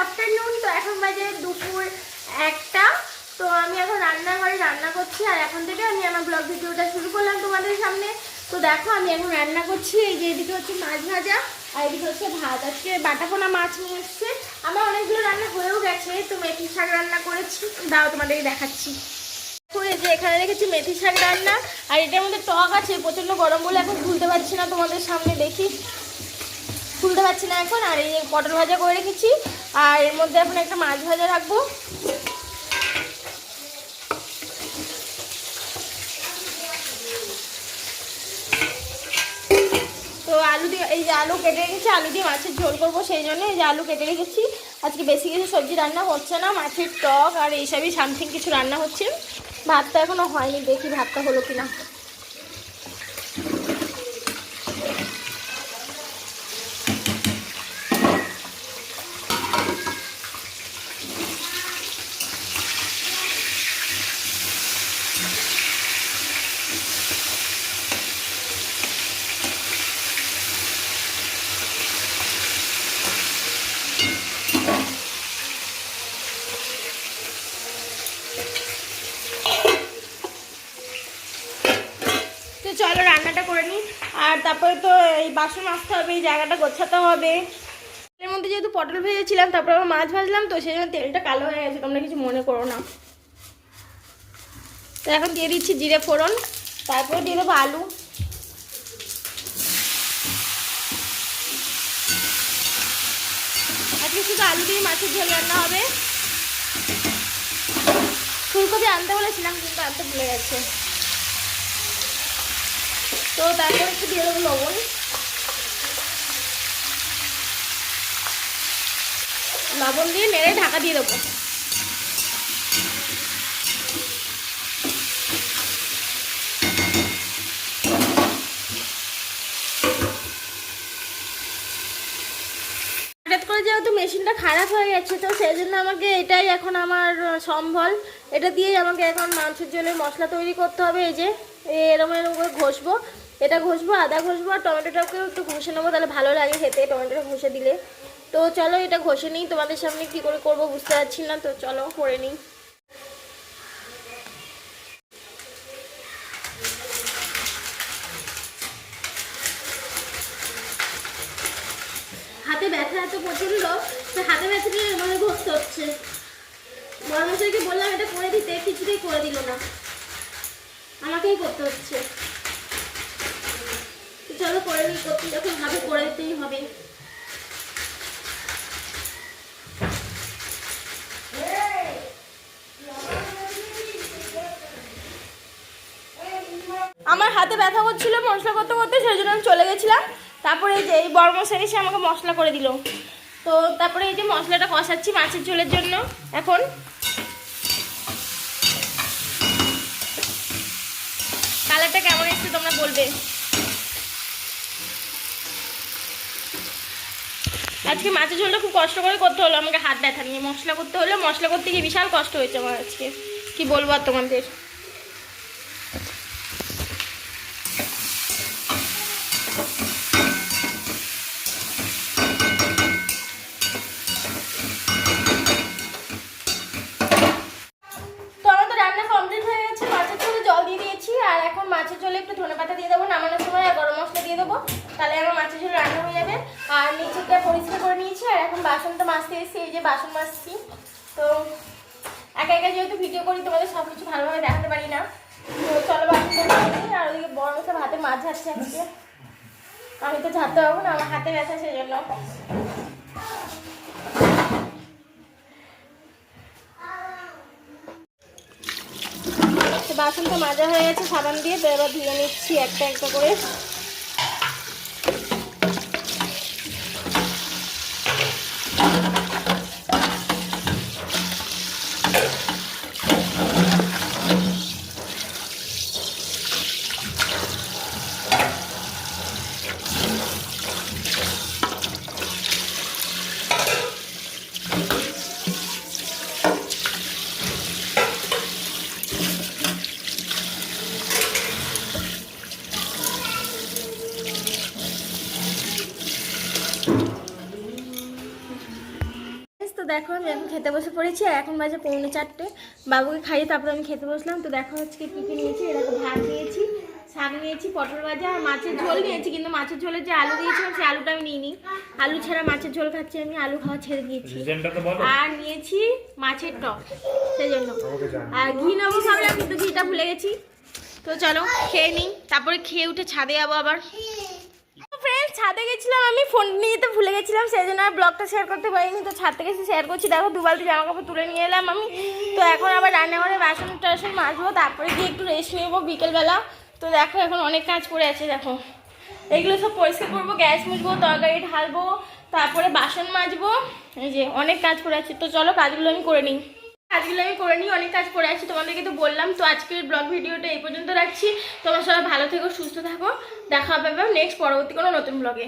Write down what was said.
Afternoon. তো এখন বাজে দুপুর 1টা। তো আমি এখন রান্নাঘরে রান্না করছি, আর এখন থেকে আমি আমার ব্লগ ভিডিওটা শুরু করলাম তোমাদের সামনে। তো দেখো আমি এখন রান্না করছি। এই যে এদিকে হচ্ছে মাছ ভাজা, আর এদিকে হচ্ছে ভাত। আজকে বাটাপোনা মাছ নিয়ে এসছে। আমার অনেকগুলো রান্না হয়েও গেছে। তো মেথি শাক রান্না করেছি, দাও তোমাদেরকে দেখাচ্ছি। যে এখানে রেখেছি মেথি শাক রান্না, আর এটার মধ্যে টক আছে। প্রচণ্ড গরম বলে এখন খুলতে পারছি না, তোমাদের সামনে দেখি খুলতে পারছি না এখন। আর এই পটল ভাজা করে রেখেছি, আর এর মধ্যে এখন একটা মাছ ভাজা রাখবো। তো আলু দিয়ে, এই যে আলু কেটে রেখেছি, আলু দিয়ে মাছের ঝোল করবো, সেই জন্য এই যে আলু কেটে রেখেছি। আজকে বেশি কিছু সবজি রান্না হচ্ছে না, মাছের টক আর এইসবই সামথিং কিছু রান্না হচ্ছে। ভাতটা এখনো হয়নি, দেখি ভাতটা হলো কিনা। চলো রান্নাটা করে নিই, আর তারপরে তো এই বাসন মাজতে হবে, এই জায়গাটা গোছাতে হবে। এর মধ্যে যেহেতু পটল ভেজেছিলাম, তারপর আবার মাছ ভাজলাম, তো সেই জন্য তেলটা কালো হয়ে গেছে, তোমরা কিছু মনে করো না। তো এখন দিয়ে দিচ্ছি জিরে ফোড়ন, তারপরে দিয়ে দেবো আলু। আজকে শুধু আলু দিয়ে মাছের ঝোল রান্না হবে। ফুলকপি আনতে বলেছিলাম, কিন্তু আনতে ভুলে গেছে। তো তারপর একটু দিয়ে দেবো লবণ, লবণ দিয়ে নেড়ে ঢাকা দিয়ে দেবো। হঠাৎ করে যেহেতু মেশিনটা খারাপ হয়ে গেছে, তো সেই জন্য আমাকে এটাই এখন আমার সম্বল। এটা দিয়েই আমাকে এখন মাংসের ঝোলের মশলা তৈরি করতে হবে। এই যে এরকম এরকম করে ঘষবো, এটা ঘষবো, আদা ঘষবো, আর টমেটোটাকেও একটু ঘষে নেবো, তাহলে ভালো লাগে খেতে টমেটোটা ঘষে দিলে। তো চলো এটা ঘষে নিই, তোমাদের সামনে কী করে করবো বুঝতে পারছি না, তো চলো করে নিই। হাতে ব্যথা এত প্রচণ্ড, তো হাতে ব্যথা নিয়ে আমাকে ঘষতে হচ্ছে। বড়মশাইকে বললাম এটা করে দিতে, কিছুতেই করে দিল না, আমাকেই করতে হচ্ছে। চলো করে নিই, করতে যখন ভাবে করে দিতেই হবে। আমার হাতে ব্যথা করছিল মশলা করতে করতে, সেই জন্য আমি চলে গেছিলাম। তারপরে এই যে এই বড়মশাই এসে আমাকে মশলা করে দিল। তো তারপরে এই যে মশলাটা কষাচ্ছি মাছের ঝোলের জন্য। এখন কালারটা কেমন এসছে তোমরা বলবে। আজকে মাছের ঝোলটা খুব কষ্ট করে করতে হলো আমাকে, হাত ব্যথা নিয়ে মশলা করতে হলো। মশলা করতে গিয়ে বিশাল কষ্ট হয়েছে আমার আজকে, কি বলবো আর তোমাদের। মাছের ঝোলে একটু ধনেপাতা দিয়ে দেবো নামানোর সময়, আর গরম মশলা দিয়ে দেবো, তাহলে আমার মাছের ঝোল রান্না হয়ে যাবে। আর নিচেটা পরিষ্কার করে নিয়েছি, আর এখন বাসনটা মাজতে এসেছি, এই যে বাসন মাজছি। তো একা একা যেহেতু ভিডিও করি, তোমাদের সব কিছু ভালোভাবে দেখাতে পারি না। তো চলো বাসনটা মাজতে। আর ওদিকে বড় মশলা হাতে মাছ ঝাড়ছে আজকে, আমি তো ঝাড়তে পারবো না, আমার হাতে ব্যথা, সেই জন্য। বাসনটা মাজা হয়ে গেছে সাবান দিয়ে, তো এবার ধুয়ে নিচ্ছি একটা একটা করে। দেখো আমি এখন খেতে বসে পড়েছি, আর এখন বাজে 3:45। বাবুকে খাইয়ে তারপরে আমি খেতে বসলাম। তো দেখো আজকে কী কী নিয়েছি, এরকম ভাত নিয়েছি, শাক নিয়েছি, পটল ভাজা আর মাছের ঝোল নিয়েছি। কিন্তু মাছের ঝোলের যে আলু দিয়েছিলাম সেই আলুটা আমি নিইনি, আলু ছাড়া মাছের ঝোল খাচ্ছি আমি, আলু খাওয়া ছেড়ে দিয়েছি। আর নিয়েছি মাছের টক সেই জন্য, আর ঘি নেবো ভাবলাম কিন্তু ঘিটা ভুলে গেছি। তো চলো খেয়ে নিই, তারপরে খেয়ে উঠে ছাদে যাবো আবার। ফ্রেন্ডস ছাদে গেছিলাম, আমি ফোন নিয়ে যেতে ভুলে গেছিলাম, সেই জন্য আর ব্লগটা শেয়ার করতে পারিনি। তো ছাদ থেকে এসে শেয়ার করছি। দেখো 2 বালতি জামা কাপড় তুলে নিয়ে এলাম আমি। তো এখন আবার রান্নাঘরে বাসন টাসন মাজবো, তারপরে গিয়ে একটু রেস্ট নেবো বিকেলবেলা। তো দেখো এখন অনেক কাজ পড়ে আছে, দেখো এগুলো সব পরিষ্কার করবো, গ্যাস মুছবো, তরকারি ঢালবো, তারপরে বাসন মাজবো, এই যে অনেক কাজ পড়ে আছে। তো চলো কাজগুলো আমি করে নিই, অনেক কাজ পড়ে আছে, তোমাদেরকে তো বললাম। তো আজকের ব্লগ ভিডিওটা এই পর্যন্ত রাখছি। তোমরা সবাই ভালো থেকো, সুস্থ থাকো, দেখা হবে নেক্সট পরবর্তী কোনো নতুন ব্লগে।